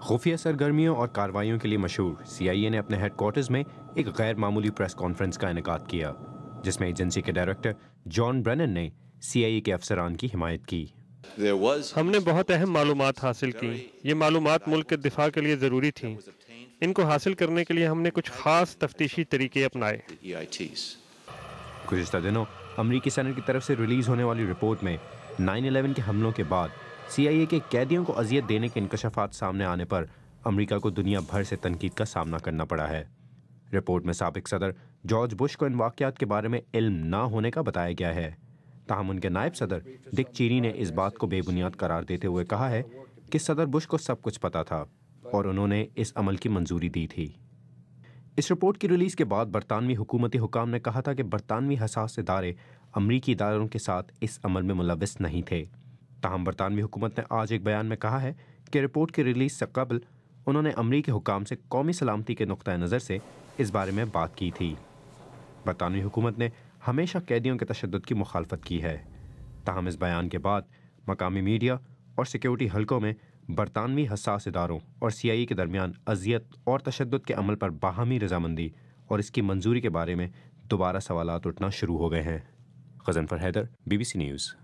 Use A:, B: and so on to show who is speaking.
A: خفیہ سرگرمیوں اور کارروائیوں کے لیے مشہور CIA نے اپنے ہیڈ کوارٹرز میں ایک غیر معمولی پریس کانفرنس کا انعقاد کیا، جس میں ایجنسی کے ڈائریکٹر جان برینن نے CIA کے افسران کی حمایت کی۔
B: ہم نے بہت اہم معلومات حاصل کی۔ یہ معلومات ملک کے دفاع کے لیے ضروری تھیں۔ ان کو حاصل کرنے کے لیے ہم نے کچھ خاص تفتیشی طریقے اپنائے۔
A: گزشتہ دنوں امریکی سینٹ کی طرف سے ریلیز ہونے والی رپورٹ میں 9/11 کے حملوں کے بعد CIA کے قیدیوں کو اذیت دینے کے انکشافات سامنے آنے پر امریکہ کو دنیا بھر سے تنقید کا سامنا کرنا پڑا ہے۔ رپورٹ میں سابق صدر جارج بش کو ان واقعات کے بارے میں علم نہ ہونے کا بتایا گیا ہے، تاہم ان کے نائب صدر ڈک چینی نے اس بات کو بے بنیاد قرار دیتے ہوئے کہا ہے کہ صدر بش کو سب کچھ پتا تھا اور انہوں نے اس عمل کی منظوری دی تھی۔ اس رپورٹ کی ریلیز کے بعد برطانوی حکومتی حکام نے کہا تھا کہ برطانوی حساس ادارے امریکی اداروں کے ساتھ اس عمل میں ملوث نہیں تھے، تاہم برطانوی حکومت نے آج ایک بیان میں کہا ہے کہ رپورٹ کی ریلیز سے قبل انہوں نے امریکی حکام سے قومی سلامتی کے نقطہ نظر سے اس بارے میں بات کی تھی۔ برطانوی حکومت نے ہمیشہ قیدیوں کے تشدد کی مخالفت کی ہے، تاہم اس بیان کے بعد مقامی میڈیا اور سیکیورٹی حلقوں میں برطانوی حساس اداروں اور CIA کے درمیان اذیت اور تشدد کے عمل پر باہمی رضامندی اور اس کی منظوری کے بارے میں دوبارہ سوالات اٹھنا شروع ہو گئے ہیں۔ Ghazanfar Haider, BBC news.